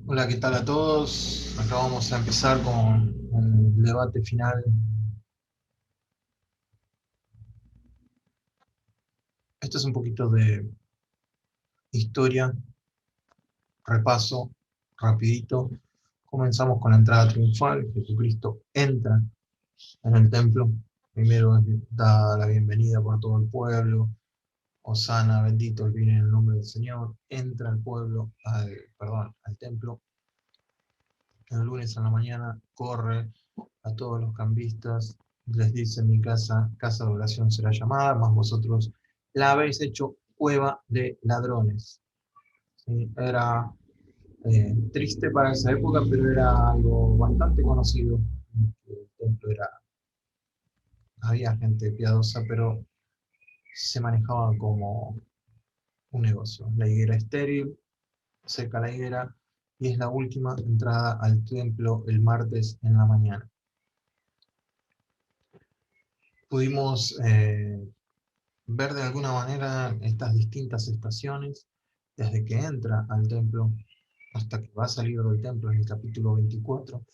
Hola, ¿qué tal a todos? Acá vamos a empezar con el debate final. Esto es un poquito de historia, repaso, rapidito. Comenzamos con la entrada triunfal. Jesucristo entra en el templo. Primero es dada la bienvenida por todo el pueblo. Hosana, bendito el que viene en el nombre del Señor. Entra el pueblo, al templo. El lunes a la mañana corre a todos los cambistas, les dice: mi casa, casa de oración será llamada, mas vosotros la habéis hecho cueva de ladrones. ¿Sí? Era triste para esa época, pero era algo bastante conocido. El templo era, había gente piadosa, pero se manejaba como un negocio. La higuera estéril, seca la higuera, y es la última entrada al templo el martes en la mañana. Pudimos ver de alguna manera estas distintas estaciones, desde que entra al templo hasta que va a salir del templo en el capítulo 24,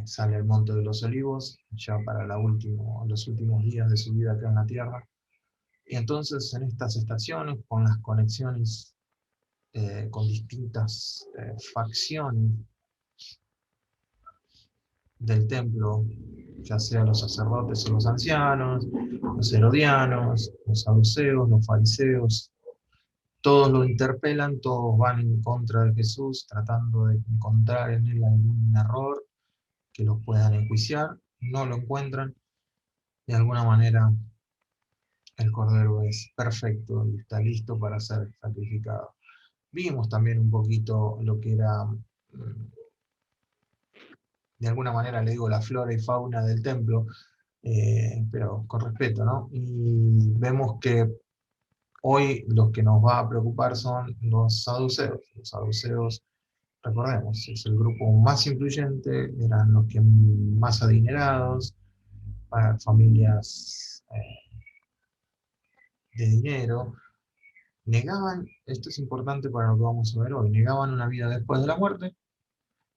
sale al Monte de los Olivos, ya para los últimos días de su vida acá en la tierra. Y entonces en estas estaciones, con las conexiones con distintas facciones del templo, ya sea los sacerdotes o los ancianos, los herodianos, los saduceos, los fariseos, todos lo interpelan, todos van en contra de Jesús, tratando de encontrar en él algún error que los puedan enjuiciar, no lo encuentran. De alguna manera el Cordero es perfecto y está listo para ser sacrificado. Vimos también un poquito lo que era, de alguna manera le digo, la flora y fauna del templo, pero con respeto, ¿no? Y vemos que hoy los que nos va a preocupar son los saduceos. Los saduceos, recordemos, es el grupo más influyente, eran los que más adinerados, para familias de dinero, negaban, esto es importante para lo que vamos a ver hoy, negaban una vida después de la muerte,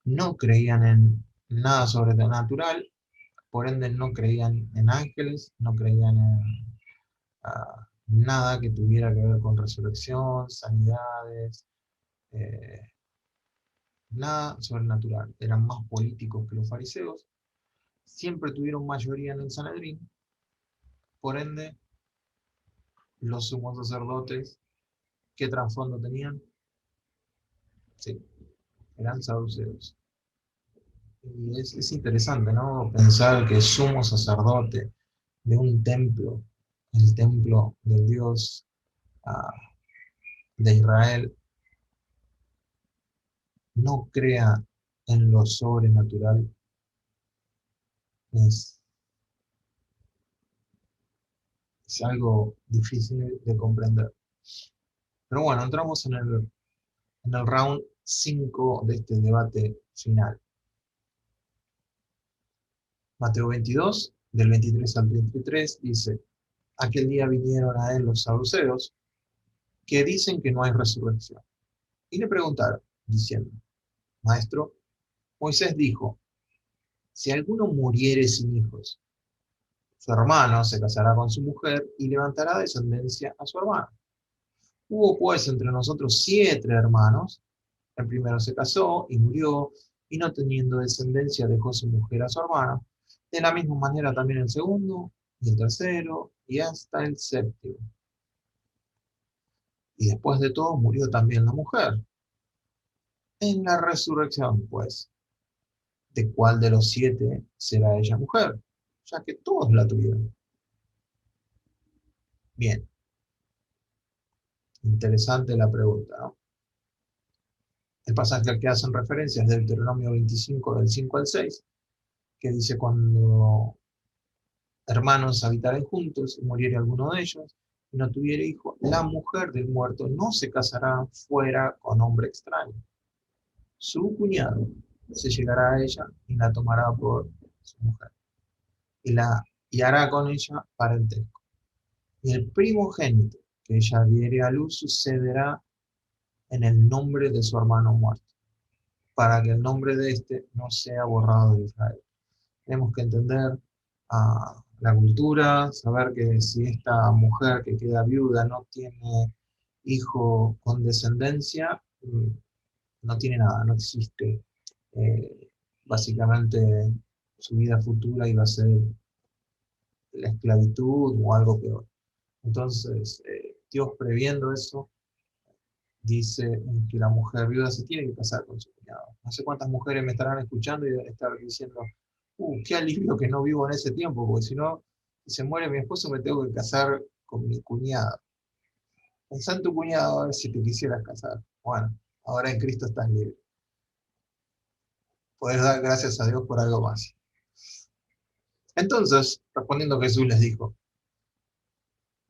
no creían en nada sobrenatural, por ende no creían en ángeles, no creían en nada que tuviera que ver con resurrección, sanidades, eh, nada sobrenatural. Eran más políticos que los fariseos, siempre tuvieron mayoría en el Sanedrín, por ende los sumos sacerdotes, ¿qué trasfondo tenían? Sí, eran saduceos. Y es interesante, ¿no? Pensar que sumo sacerdote de un templo, el templo del Dios ah, de Israel, no crea en lo sobrenatural, es, es algo difícil de comprender. Pero bueno, entramos en el round 5 de este debate final. Mateo 22, del 23 al 33, dice: aquel día vinieron a él los saduceos, que dicen que no hay resurrección. Y le preguntaron, diciendo: Maestro, Moisés dijo, si alguno muriere sin hijos, su hermano se casará con su mujer y levantará descendencia a su hermano. Hubo pues entre nosotros 7 hermanos. El primero se casó y murió, y no teniendo descendencia dejó su mujer a su hermano. De la misma manera también el segundo, y el tercero, y hasta el séptimo. Y después de todo murió también la mujer. En la resurrección, pues, ¿de cuál de los 7 será ella mujer? Ya que todos la tuvieron. Bien, interesante la pregunta, ¿no? El pasaje al que hacen referencia es del Deuteronomio 25, del 5 al 6, que dice: cuando hermanos habitaren juntos y muriere alguno de ellos y no tuviere hijo, la mujer del muerto no se casará fuera con hombre extraño. Su cuñado se llegará a ella y la tomará por su mujer y hará con ella parentesco. Y el primogénito que ella diere a luz sucederá en el nombre de su hermano muerto. para que el nombre de este no sea borrado de Israel. Tenemos que entender la cultura, saber que si esta mujer que queda viuda no tiene hijo con descendencia, no tiene nada, no existe. Básicamente su vida futura iba a ser la esclavitud o algo peor. Entonces, Dios previendo eso, dice que la mujer viuda se tiene que casar con su cuñado. No sé cuántas mujeres me estarán escuchando y deben estar diciendo, qué alivio que no vivo en ese tiempo, porque si no, si se muere mi esposo me tengo que casar con mi cuñada. Pensá en tu cuñado a ver si te quisieras casar. Bueno, ahora en Cristo estás libre. Podés dar gracias a Dios por algo más. Entonces, respondiendo Jesús les dijo,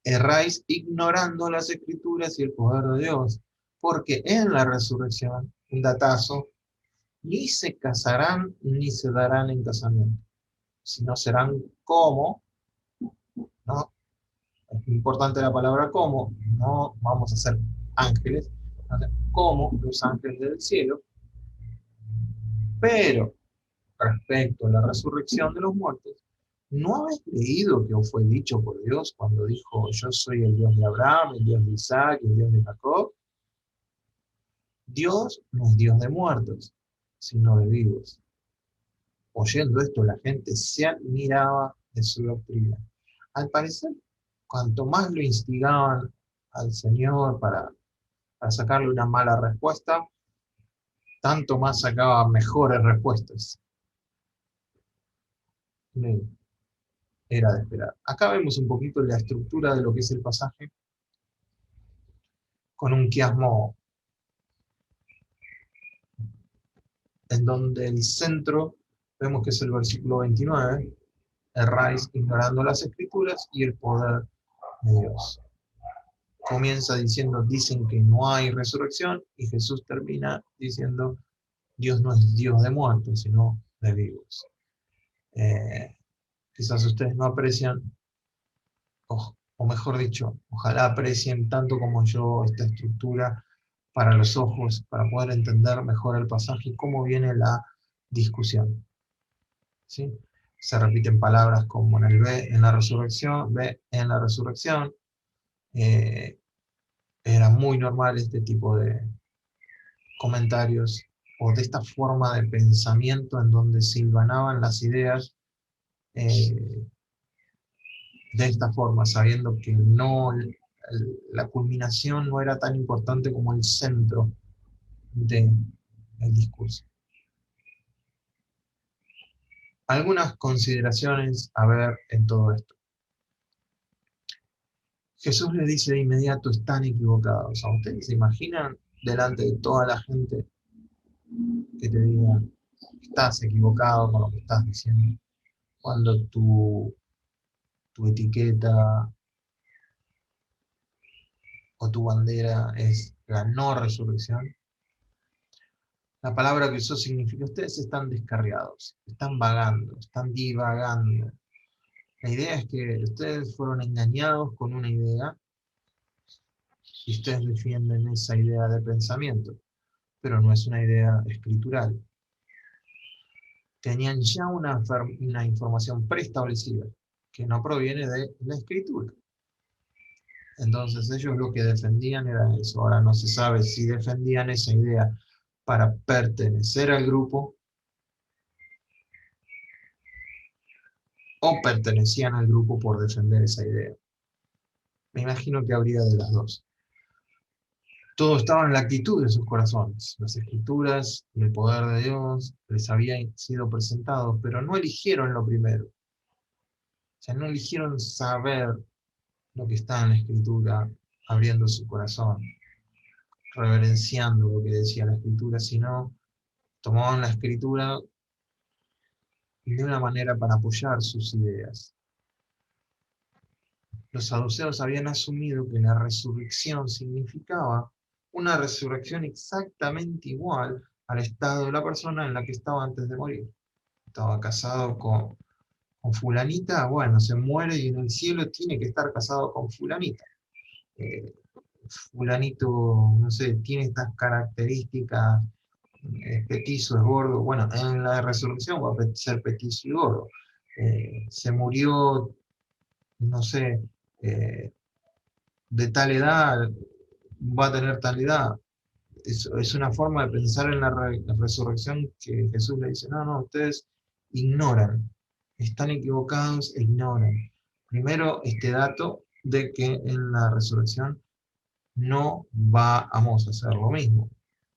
erráis ignorando las escrituras y el poder de Dios, porque en la resurrección, un datazo, ni se casarán ni se darán en casamiento, sino serán como, ¿no? Es importante la palabra como, no vamos a ser ángeles, como los ángeles del cielo, pero respecto a la resurrección de los muertos, ¿no habéis leído que os fue dicho por Dios cuando dijo, yo soy el Dios de Abraham, el Dios de Isaac, el Dios de Jacob? Dios no es Dios de muertos, sino de vivos. Oyendo esto, la gente se admiraba de su doctrina. Al parecer, cuanto más lo instigaban al Señor para sacarle una mala respuesta, tanto más sacaba mejores respuestas. Era de esperar. Acá vemos un poquito la estructura de lo que es el pasaje, con un quiasmo en donde el centro, vemos que es el versículo 29, erráis ignorando las escrituras y el poder de Dios. Comienza diciendo, dicen que no hay resurrección, y Jesús termina diciendo, Dios no es Dios de muertos, sino de vivos. Quizás ustedes no aprecian, o mejor dicho, ojalá aprecien tanto como yo esta estructura para los ojos, para poder entender mejor el pasaje y cómo viene la discusión. ¿Sí? Se repiten palabras como en el B en la resurrección, B en la resurrección. Era muy normal este tipo de comentarios o de esta forma de pensamiento en donde silvanaban las ideas de esta forma, sabiendo que no, la culminación no era tan importante como el centro del discurso. Algunas consideraciones a ver en todo esto. Jesús le dice de inmediato, están equivocados. ¿A ustedes se imaginan delante de toda la gente que te diga, estás equivocado con lo que estás diciendo? Cuando tu etiqueta o tu bandera es la no resurrección. La palabra que usó significa, ustedes están descarriados, están vagando, están divagando. La idea es que ustedes fueron engañados con una idea y ustedes defienden esa idea de pensamiento, pero no es una idea escritural. Tenían ya una información preestablecida que no proviene de la escritura. Entonces ellos lo que defendían era eso. Ahora no se sabe si defendían esa idea para pertenecer al grupo o pertenecían al grupo por defender esa idea. Me imagino que habría de las dos. Todo estaba en la actitud de sus corazones. Las escrituras y el poder de Dios les habían sido presentados, pero no eligieron lo primero. O sea, no eligieron saber lo que está en la escritura, abriendo su corazón, reverenciando lo que decía la escritura, sino tomaban la escritura de una manera para apoyar sus ideas. Los saduceos habían asumido que la resurrección significaba una resurrección exactamente igual al estado de la persona en la que estaba antes de morir. Estaba casado con fulanita, bueno, se muere y en el cielo tiene que estar casado con fulanita. Fulanito, no sé, tiene estas características es petizo, es gordo. Bueno, en la resurrección va a ser petizo y gordo. Se murió, no sé, de tal edad, va a tener tal edad. Es una forma de pensar en la resurrección que Jesús le dice, no, no, ustedes ignoran, están equivocados e ignoran. Primero, este dato de que en la resurrección no vamos a hacer lo mismo.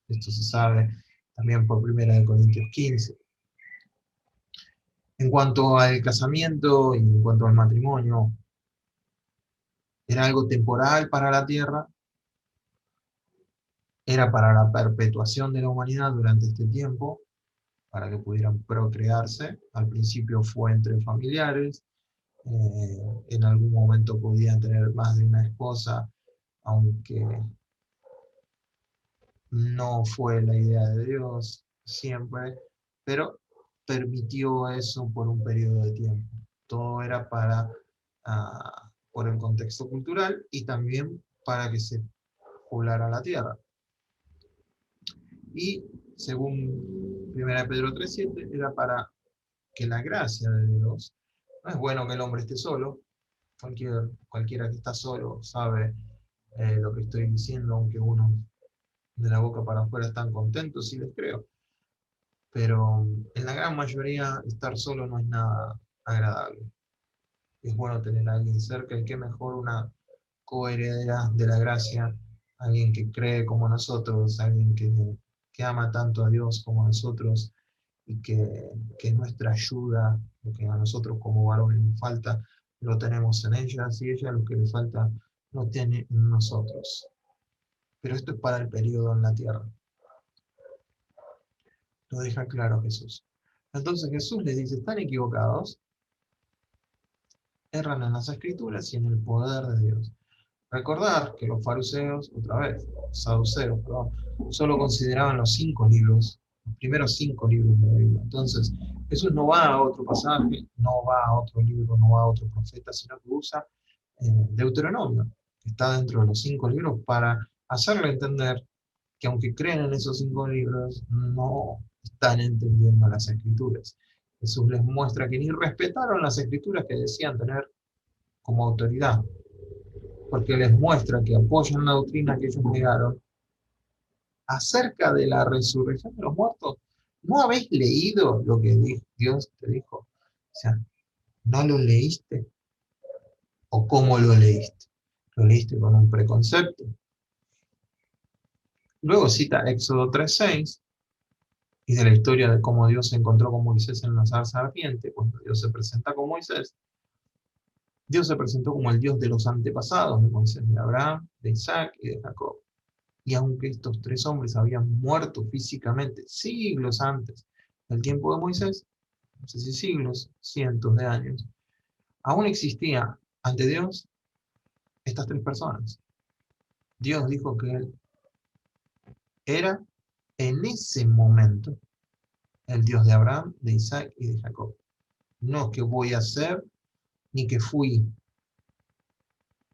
Esto se sabe también por 1 Corintios 15. En cuanto al casamiento y en cuanto al matrimonio, era algo temporal para la tierra, era para la perpetuación de la humanidad durante este tiempo, para que pudieran procrearse. Al principio fue entre familiares, en algún momento podían tener más de una esposa, aunque no fue la idea de Dios siempre, pero permitió eso por un periodo de tiempo. Todo era por el contexto cultural y también para que se poblara la tierra. Y según 1 Pedro 3:7, era para que la gracia de Dios, no es bueno que el hombre esté solo, cualquiera que está solo sabe lo que estoy diciendo, aunque uno de la boca para afuera están contentos, sí les creo, pero en la gran mayoría estar solo no es nada agradable. Es bueno tener a alguien cerca, y qué mejor una coheredera de la gracia, alguien que cree como nosotros, alguien que ama tanto a Dios como a nosotros, y que es nuestra ayuda, lo que a nosotros como varones nos falta, lo tenemos en ellas, y ella lo que le falta lo tiene en nosotros. Pero esto es para el periodo en la tierra. Lo deja claro Jesús. Entonces Jesús les dice, están equivocados, erran en las escrituras y en el poder de Dios. Recordar que los fariseos, otra vez, saduceos, perdón, solo consideraban los 5 libros, los primeros 5 libros de la Biblia. Entonces, Jesús no va a otro pasaje, no va a otro libro, no va a otro profeta, sino que usa Deuteronomio, que está dentro de los 5 libros, para hacerle entender que aunque creen en esos 5 libros, no están entendiendo las escrituras. Jesús les muestra que ni respetaron las escrituras que decían tener como autoridad, porque les muestra que apoyan la doctrina que ellos negaron acerca de la resurrección de los muertos. ¿No habéis leído lo que Dios te dijo? O sea, ¿no lo leíste? ¿O cómo lo leíste? ¿Lo leíste con un preconcepto? Luego cita Éxodo 3:6, y de la historia de cómo Dios se encontró con Moisés en la zarza ardiente. Cuando Dios se presenta con Moisés, Dios se presentó como el Dios de los antepasados de Moisés, de Abraham, de Isaac y de Jacob. Y aunque estos 3 hombres habían muerto físicamente siglos antes del tiempo de Moisés, no sé si siglos, cientos de años, aún existía ante Dios estas 3 personas. Dios dijo que Él era en ese momento el Dios de Abraham, de Isaac y de Jacob. No que voy a ser, ni que fui.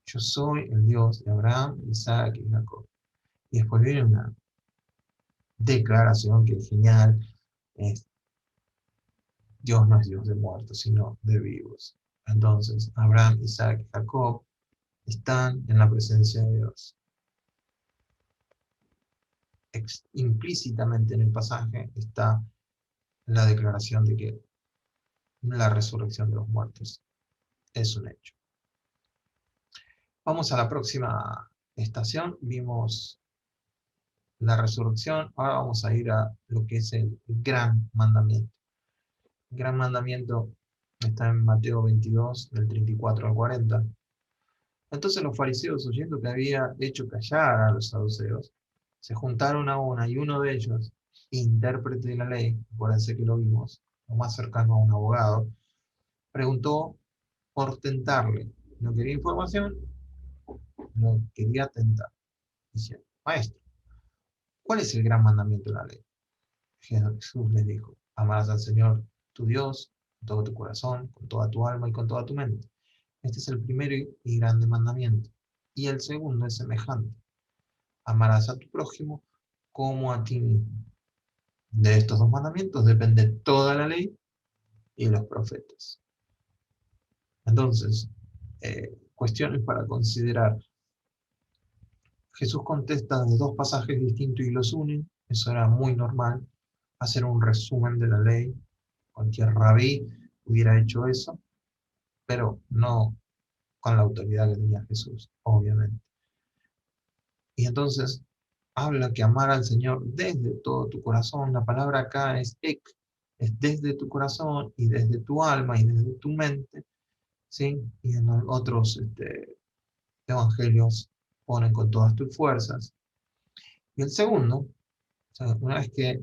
Yo soy el Dios de Abraham, Isaac y Jacob. Y después viene una declaración que es genial. Dios no es Dios de muertos, sino de vivos. Entonces, Abraham, Isaac y Jacob están en la presencia de Dios. Implícitamente en el pasaje está la declaración de que la resurrección de los muertos es un hecho. Vamos a la próxima estación. Vimos la resurrección. Ahora vamos a ir a lo que es el gran mandamiento. El gran mandamiento está en Mateo 22, del 34 al 40. Entonces los fariseos, oyendo que había hecho callar a los saduceos, se juntaron a una, y uno de ellos, intérprete de la ley, acuérdense que lo vimos, lo más cercano a un abogado, preguntó por tentarle. No quería información, no quería tentar. Dice, maestro, ¿cuál es el gran mandamiento de la ley? Jesús les dijo, amarás al Señor tu Dios con todo tu corazón, con toda tu alma y con toda tu mente. Este es el primero y grande mandamiento. Y el segundo es semejante: amarás a tu prójimo como a ti mismo. De estos dos mandamientos depende toda la ley y los profetas. Entonces, cuestiones para considerar. Jesús contesta de dos pasajes distintos y los une. Eso era muy normal, hacer un resumen de la ley. Cualquier rabí hubiera hecho eso, pero no con la autoridad que tenía Jesús, obviamente. Y entonces habla que amar al Señor desde todo tu corazón. La palabra acá es ek, es desde tu corazón y desde tu alma y desde tu mente, ¿sí? Y en otros evangelios ponen con todas tus fuerzas. Y el segundo, o sea, una vez que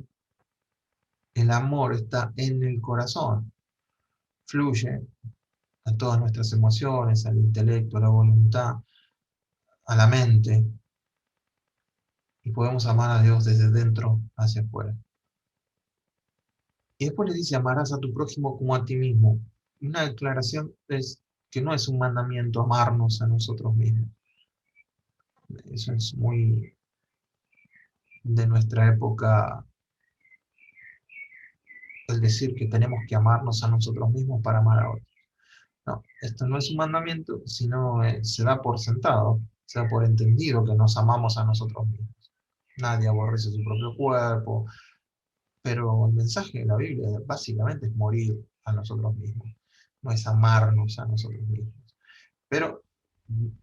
el amor está en el corazón, fluye a todas nuestras emociones, al intelecto, a la voluntad, a la mente, y podemos amar a Dios desde dentro hacia afuera. Y después le dice, amarás a tu prójimo como a ti mismo. Una declaración es que no es un mandamiento amarnos a nosotros mismos. Eso es muy de nuestra época, el decir que tenemos que amarnos a nosotros mismos para amar a otros. No, esto no es un mandamiento, sino se da por sentado, se da por entendido que nos amamos a nosotros mismos. Nadie aborrece su propio cuerpo, pero el mensaje de la Biblia básicamente es morir a nosotros mismos, no es amarnos a nosotros mismos. Pero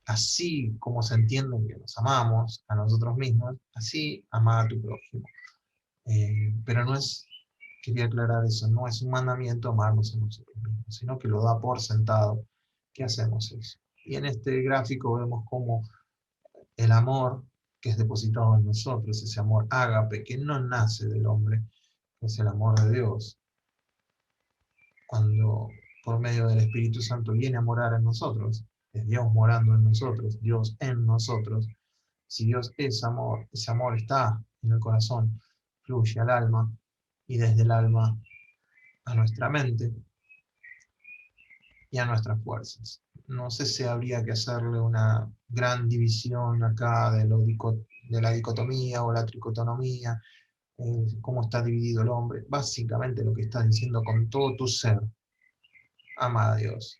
así como se entiende que nos amamos a nosotros mismos, así amar a tu prójimo. Pero no es, quería aclarar eso, no es un mandamiento amarnos a nosotros mismos, sino que lo da por sentado que hacemos eso. Y en este gráfico vemos cómo el amor que es depositado en nosotros, ese amor ágape que no nace del hombre, que es el amor de Dios, cuando por medio del Espíritu Santo viene a morar en nosotros, es Dios morando en nosotros, Dios en nosotros. Si Dios es amor, ese amor está en el corazón, fluye al alma, y desde el alma a nuestra mente y a nuestras fuerzas. No sé si habría que hacerle una gran división acá de la dicotomía o la tricotomía, cómo está dividido el hombre. Básicamente lo que está diciendo con todo tu ser, ama a Dios,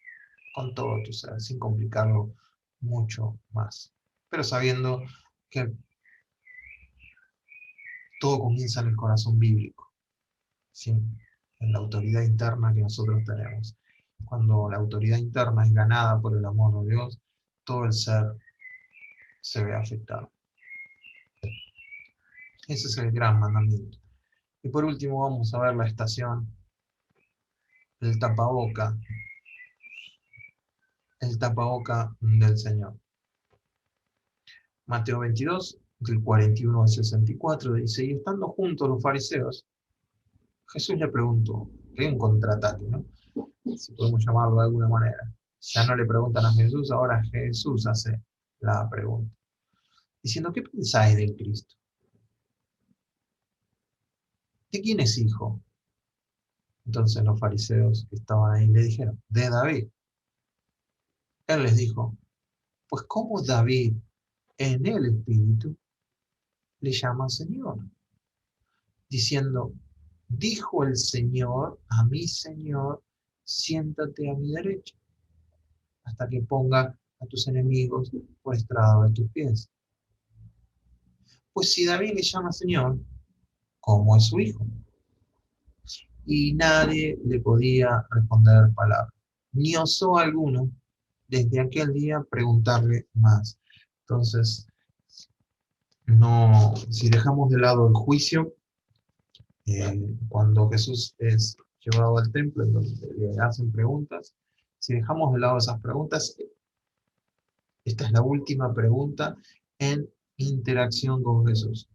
con todo tu ser, sin complicarlo mucho más. Pero sabiendo que todo comienza en el corazón bíblico, ¿sí? En la autoridad interna que nosotros tenemos. Cuando la autoridad interna es ganada por el amor de Dios, todo el ser se ve afectado. Ese es el gran mandamiento. Y por último vamos a ver la estación, el tapaboca del Señor. Mateo 22, del 41 al 64, dice, y estando juntos los fariseos, Jesús le preguntó, que hay un contraataque, ¿no? Si podemos llamarlo de alguna manera. Ya no le preguntan a Jesús, ahora Jesús hace la pregunta, diciendo, ¿qué pensáis del Cristo? ¿De quién es hijo? Entonces los fariseos que estaban ahí le dijeron, de David. Él les dijo, pues ¿cómo David en el Espíritu le llama Señor? Diciendo, dijo el Señor a mi Señor, siéntate a mi derecha, hasta que ponga a tus enemigos por estrado de tus pies. Pues si David le llama Señor, ¿cómo es su hijo? Y nadie le podía responder palabra, ni osó alguno desde aquel día preguntarle más. Entonces, no, si dejamos de lado el juicio, cuando Jesús es llevado al templo, en donde le hacen preguntas, si dejamos de lado esas preguntas, esta es la última pregunta en interacción con Jesús.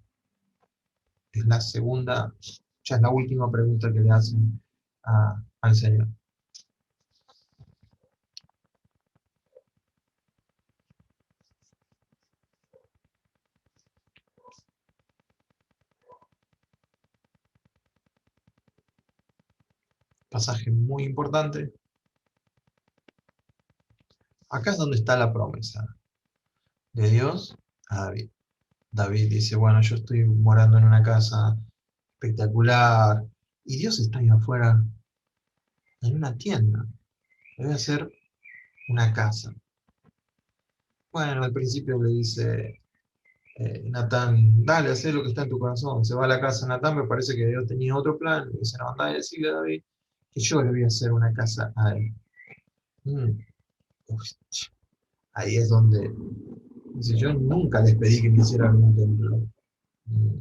Es la segunda, ya es la última pregunta que le hacen al Señor. Pasaje muy importante. Acá es donde está la promesa de Dios a David. David dice, bueno, yo estoy morando en una casa espectacular. Y Dios está ahí afuera, en una tienda. Le voy a hacer una casa. Bueno, al principio le dice Natán, dale, haz lo que está en tu corazón. Se va a la casa Natán, me parece que Dios tenía otro plan. Le dice, no, anda a decirle a David que yo le voy a hacer una casa a él. Mm, uy, ahí es donde dice, yo nunca les pedí que me hicieran un templo. Mm,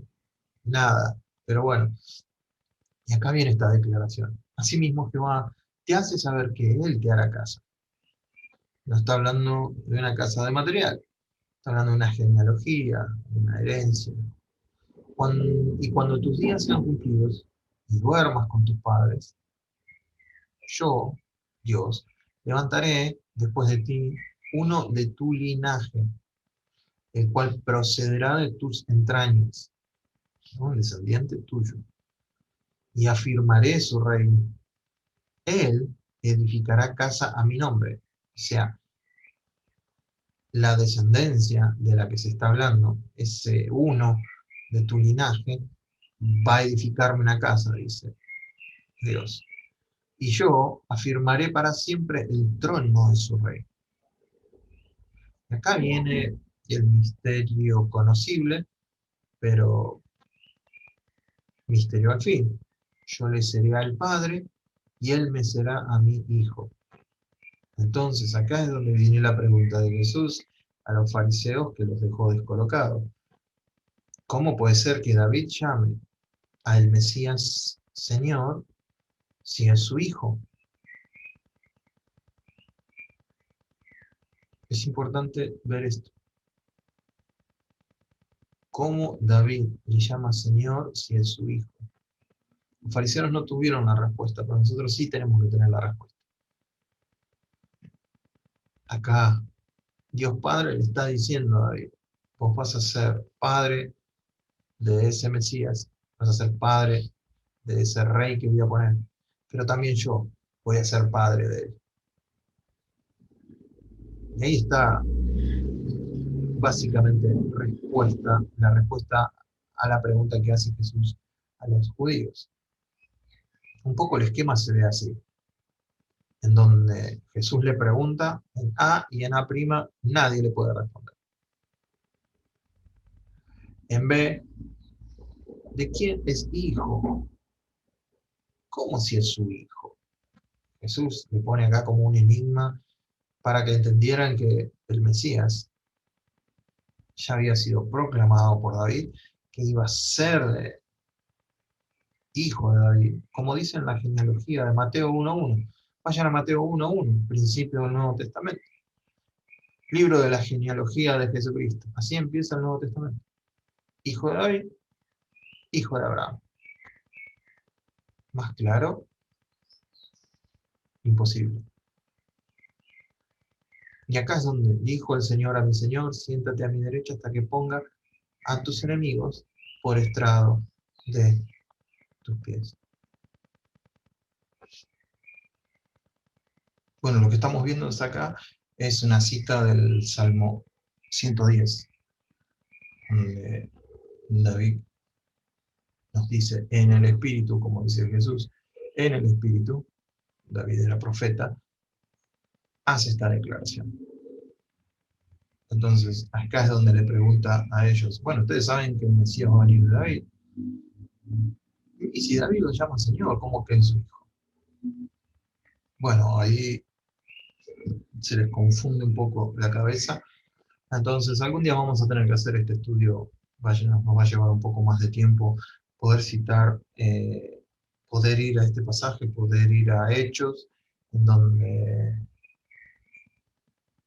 nada. Pero bueno, y acá viene esta declaración. Asimismo, Jehová te hace saber que Él te hará casa. No está hablando de una casa de material, está hablando de una genealogía, de una herencia. Y cuando tus días sean cumplidos y duermas con tus padres, yo, Dios, levantaré después de ti uno de tu linaje, el cual procederá de tus entrañas, ¿no? El descendiente tuyo, y afirmaré su reino. Él edificará casa a mi nombre. O sea, la descendencia de la que se está hablando, ese uno de tu linaje, va a edificarme una casa, dice Dios. Y yo afirmaré para siempre el trono de su rey. Acá viene el misterio conocible, pero misterio al fin. Yo le seré al Padre y él me será a mi hijo. Entonces acá es donde viene la pregunta de Jesús a los fariseos que los dejó descolocados. ¿Cómo puede ser que David llame al Mesías Señor si es su hijo? Es importante ver esto. ¿Cómo David le llama Señor si es su hijo? Los fariseos no tuvieron la respuesta, pero nosotros sí tenemos que tener la respuesta. Acá Dios Padre le está diciendo a David, vos vas a ser padre de ese Mesías, vas a ser padre de ese rey que voy a poner, pero también yo voy a ser padre de él. Y ahí está básicamente la respuesta a la pregunta que hace Jesús a los judíos. Un poco el esquema se ve así, en donde Jesús le pregunta en A y en A' nadie le puede responder. En B, ¿de quién es hijo? ¿Cómo si es su hijo? Jesús le pone acá como un enigma para que entendieran que el Mesías ya había sido proclamado por David, que iba a ser hijo de David, como dice en la genealogía de Mateo 1.1. Vayan a Mateo 1.1, principio del Nuevo Testamento. Libro de la genealogía de Jesucristo. Así empieza el Nuevo Testamento. Hijo de David, hijo de Abraham. Más claro, imposible. Y acá es donde dijo el Señor a mi Señor, siéntate a mi derecha hasta que ponga a tus enemigos por estrado de tus pies. Bueno, lo que estamos viendo acá es una cita del Salmo 110, donde David nos dice, en el Espíritu, como dice Jesús, en el Espíritu, David era profeta, hace esta declaración. Entonces, acá es donde le pregunta a ellos, bueno, ustedes saben que el Mesías va a venir de David, y si David lo llama Señor, ¿cómo que es su hijo? Bueno, ahí se les confunde un poco la cabeza. Entonces, algún día vamos a tener que hacer este estudio, nos va a llevar un poco más de tiempo poder citar, poder ir a este pasaje, poder ir a Hechos, en donde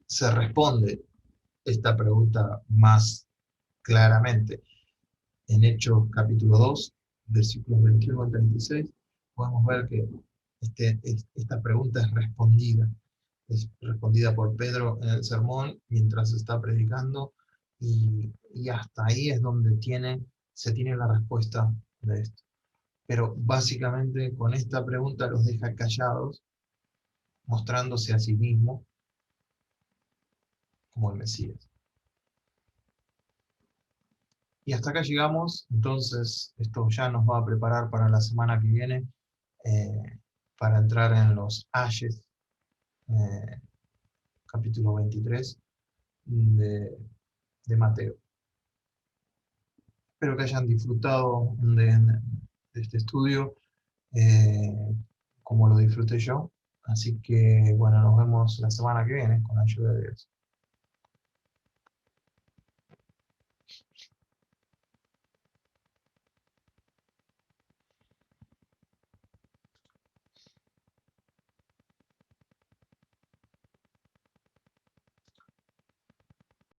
se responde esta pregunta más claramente. En Hechos capítulo 2, versículos 21 al 36, podemos ver que esta pregunta es respondida por Pedro en el sermón mientras está predicando, y hasta ahí es donde se tiene la respuesta de esto. Pero básicamente con esta pregunta los deja callados, mostrándose a sí mismo como el Mesías. Y hasta acá llegamos, entonces esto ya nos va a preparar para la semana que viene, para entrar en los ayes, eh, capítulo 23 de Mateo. Espero que hayan disfrutado de este estudio, eh, como lo disfruté yo. Así que, bueno, nos vemos la semana que viene con la ayuda de Dios.